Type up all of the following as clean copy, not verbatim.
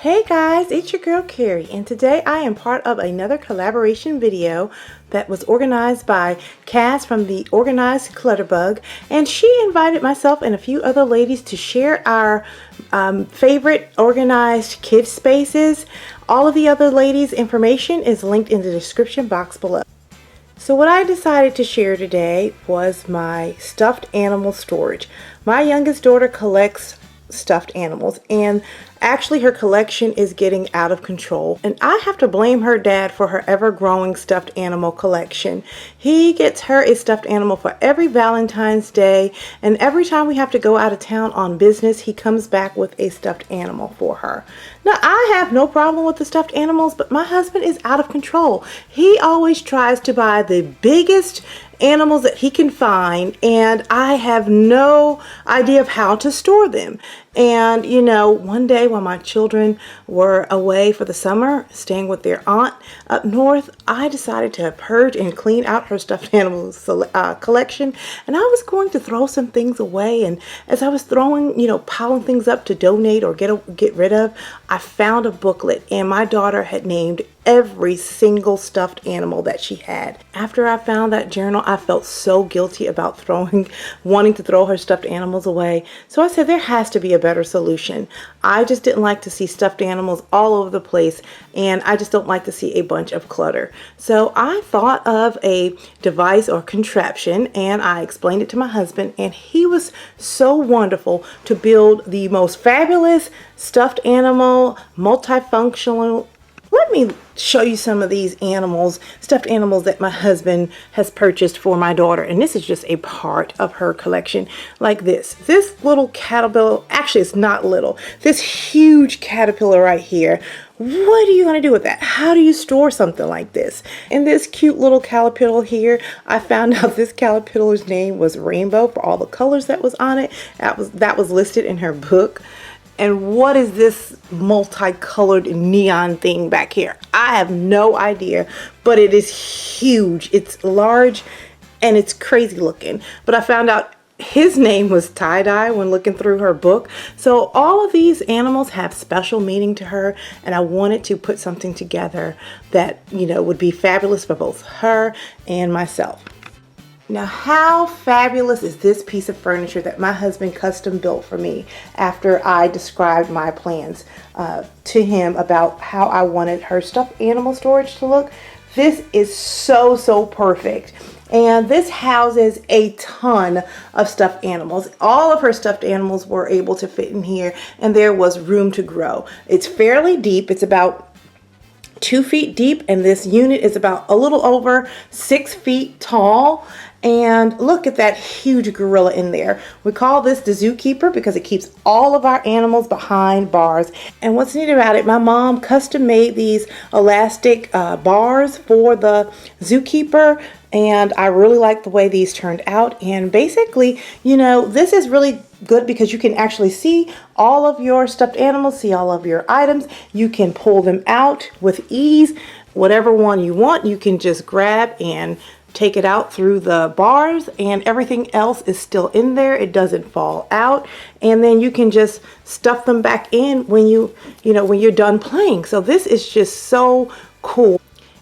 Hey guys, it's your girl Carrie, and today I am part of another collaboration video that was organized by Cass from the Organized Clutterbug, and she invited myself and a few other ladies to share our favorite organized kid spaces. All of the other ladies' information is linked in the description box below. So what I decided to share today was my stuffed animal storage. My youngest daughter collects stuffed animals, and actually her collection is getting out of control, and I have to blame her dad for her ever-growing stuffed animal collection. He gets her a stuffed animal for every Valentine's Day, and every time we have to go out of town on business, he comes back with a stuffed animal for her. Now, I have no problem with the stuffed animals, but my husband is out of control. He always tries to buy the biggest animals that he can find, and I have no idea of how to store them. And you know, one day while my children were away for the summer staying with their aunt up north, I decided to purge and clean out her stuffed animals collection, and I was going to throw some things away. And as I was throwing, piling things up to donate or get rid of, I found a booklet, and my daughter had named every single stuffed animal that she had. After I found that journal, I felt so guilty about wanting to throw her stuffed animals away. So I said there has to be a better solution. I just didn't like to see stuffed animals all over the place, and I just don't like to see a bunch of clutter. So I thought of a device or contraption, and I explained it to my husband, and he was so wonderful to build the most fabulous stuffed animal, multifunctional. Let me show you some of these animals, stuffed animals that my husband has purchased for my daughter. And this is just a part of her collection. Like this little caterpillar, actually it's not little, this huge caterpillar right here. What are you going to do with that? How do you store something like this? And this cute little caterpillar here, I found out this caterpillar's name was Rainbow for all the colors that was on it. That was listed in her book. And what is this multicolored neon thing back here? I have no idea, but it is huge. It's large and it's crazy looking. But I found out his name was Tie-Dye when looking through her book. So all of these animals have special meaning to her, and I wanted to put something together that, would be fabulous for both her and myself. Now, how fabulous is this piece of furniture that my husband custom built for me after I described my plans to him about how I wanted her stuffed animal storage to look? This is so perfect. And this houses a ton of stuffed animals. All of her stuffed animals were able to fit in here, and there was room to grow. It's fairly deep. It's about 2 feet deep, and this unit is about a little over 6 feet tall. And look at that huge gorilla in there. We call this the Zookeeper because it keeps all of our animals behind bars. And what's neat about it, my mom custom made these elastic bars for the Zookeeper, and I really like the way these turned out. And basically, this is really good because you can actually see all of your stuffed animals, see all of your items. You can pull them out with ease. Whatever one you want, you can just grab and take it out through the bars, and everything else is still in there. It doesn't fall out, and then you can just stuff them back in when when you're done playing. So this is just so cool.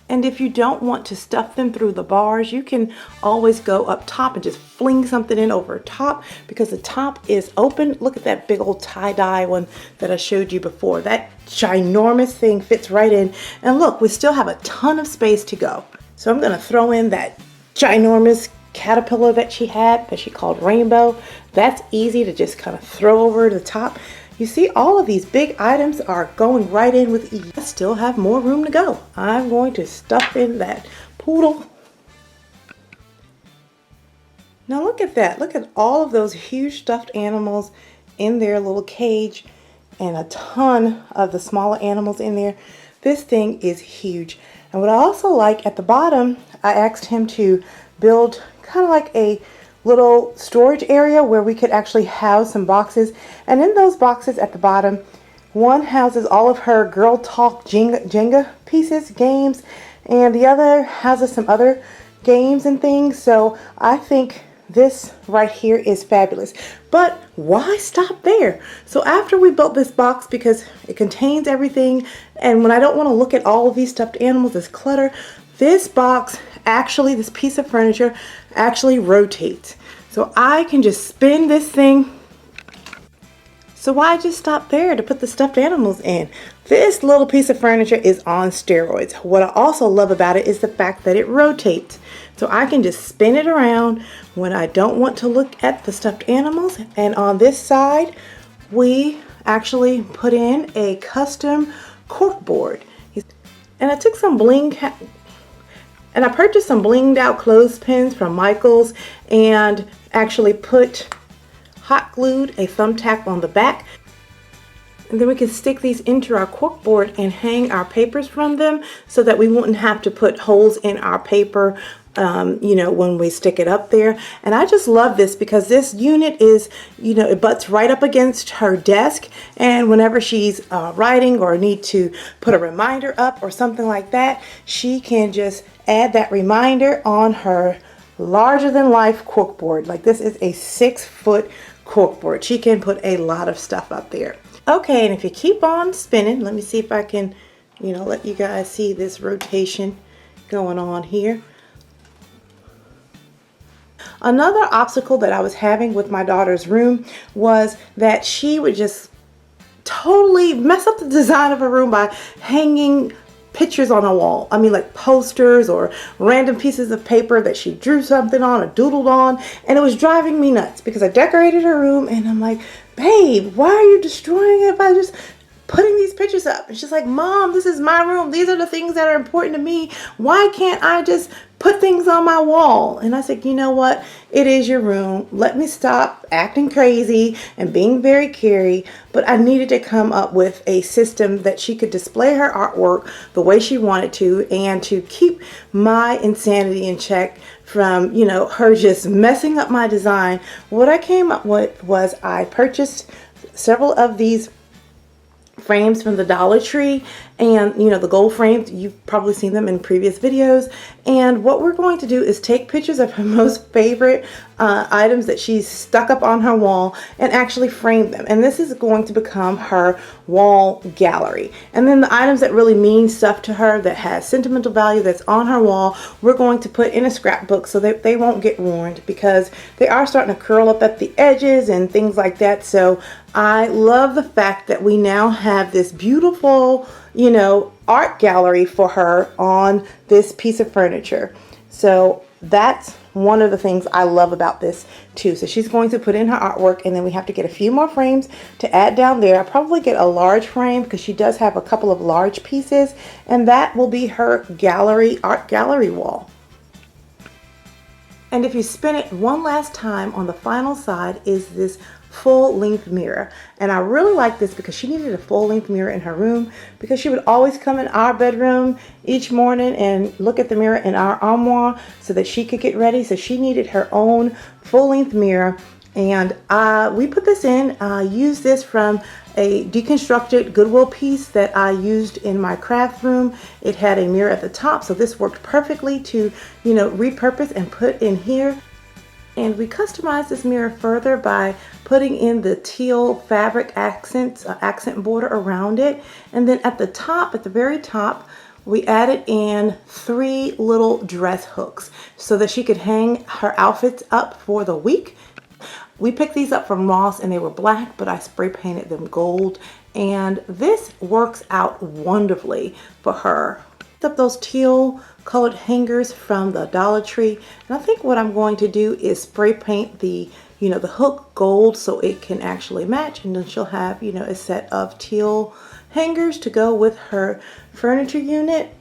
And if you don't want to stuff them through the bars, you can always go up top and just fling something in over top because the top is open. Look at that big old tie-dye one that I showed you before. That ginormous thing fits right in. And look, we still have a ton of space to go. So I'm going to throw in that ginormous caterpillar that she had, that she called Rainbow. That's easy to just kind of throw over the top. You see, all of these big items are going right in with ease. I still have more room to go. I'm going to stuff in that poodle. Now look at that. Look at all of those huge stuffed animals in their little cage, and a ton of the smaller animals in there. This thing is huge. And what I also like at the bottom, I asked him to build kind of like a little storage area where we could actually house some boxes. And in those boxes at the bottom, one houses all of her Girl Talk Jenga pieces, games, and the other houses some other games and things. So I think this right here is fabulous. But why stop there? So after we built this box, because it contains everything, and when I don't want to look at all of these stuffed animals as clutter, this box actually, this piece of furniture actually rotates. So I can just spin this thing. So why just stop there to put the stuffed animals in? This little piece of furniture is on steroids. What I also love about it is the fact that it rotates. So I can just spin it around when I don't want to look at the stuffed animals. And on this side, we actually put in a custom corkboard. And I took some and I purchased some blinged out clothespins from Michael's and actually put hot glued a thumbtack on the back. And then we can stick these into our corkboard and hang our papers from them so that we wouldn't have to put holes in our paper you know, when we stick it up there. And I just love this because this unit is, you know, it butts right up against her desk, and whenever she's writing or need to put a reminder up or something like that, she can just add that reminder on her larger than life corkboard. Like, this is a 6-foot corkboard. She can put a lot of stuff up there. Okay, and if you keep on spinning, let me see if I can, you know, let you guys see this rotation going on here. Another obstacle that I was having with my daughter's room was that she would just totally mess up the design of her room by hanging pictures on a wall. I mean, like posters or random pieces of paper that she drew something on or doodled on, and it was driving me nuts because I decorated her room and I'm like, babe, why are you destroying it by just putting these pictures up? And she's like, Mom, this is my room. These are the things that are important to me. Why can't I just put things on my wall? And I said, you know what? It is your room. Let me stop acting crazy and being very Carrie. But I needed to come up with a system that she could display her artwork the way she wanted to, and to keep my insanity in check from, you know, her just messing up my design. What I came up with was I purchased several of these frames from the Dollar Tree, and you know, the gold frames, you've probably seen them in previous videos. And what we're going to do is take pictures of her most favorite items that she's stuck up on her wall and actually frame them, and this is going to become her wall gallery. And then the items that really mean stuff to her, that has sentimental value, that's on her wall, we're going to put in a scrapbook so that they won't get ruined, because they are starting to curl up at the edges and things like that. So I love the fact that we now have this beautiful, you know, art gallery for her on this piece of furniture. So that's one of the things I love about this too. So she's going to put in her artwork, and then we have to get a few more frames to add down there. I'll probably get a large frame because she does have a couple of large pieces, and that will be her gallery, art gallery wall. And if you spin it one last time, on the final side is this full-length mirror. And I really like this because she needed a full-length mirror in her room, because she would always come in our bedroom each morning and look at the mirror in our armoire so that she could get ready. So she needed her own full-length mirror, and we put this in. I used this from a deconstructed Goodwill piece that I used in my craft room. It had a mirror at the top, so this worked perfectly to, you know, repurpose and put in here. And we customized this mirror further by putting in the teal fabric accent border around it. And then at the top, at the very top, we added in 3 little dress hooks so that she could hang her outfits up for the week. We picked these up from Ross and they were black, but I spray painted them gold. And this works out wonderfully for her. Up those teal colored hangers from the Dollar Tree, and I think what I'm going to do is spray paint the, you know, the hook gold so it can actually match, and then she'll have, you know, a set of teal hangers to go with her furniture unit.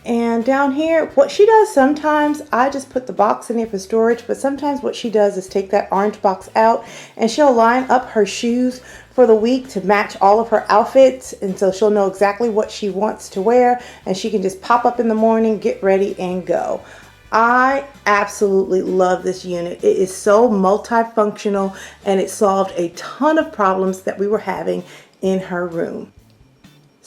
And down here, what she does sometimes, I just put the box in there for storage, but sometimes what she does is take that orange box out and she'll line up her shoes for the week to match all of her outfits, and so she'll know exactly what she wants to wear, and she can just pop up in the morning, get ready, and go. I absolutely love this unit. It is so multifunctional, and it solved a ton of problems that we were having in her room.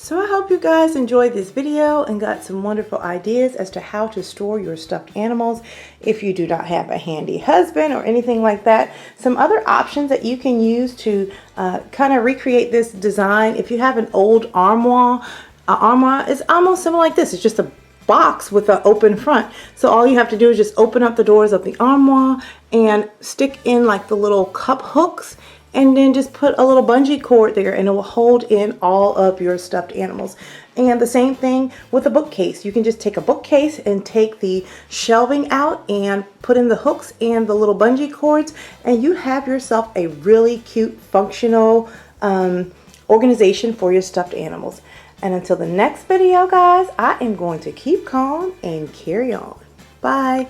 So I hope you guys enjoyed this video and got some wonderful ideas as to how to store your stuffed animals if you do not have a handy husband or anything like that. Some other options that you can use to kind of recreate this design. If you have an old armoire is almost similar like this. It's just a box with an open front. So all you have to do is just open up the doors of the armoire and stick in like the little cup hooks, and then just put a little bungee cord there, and it will hold in all of your stuffed animals. And the same thing with a bookcase. You can just take a bookcase and take the shelving out and put in the hooks and the little bungee cords, and you have yourself a really cute functional organization for your stuffed animals. And until the next video, guys, I am going to keep calm and carry on. Bye.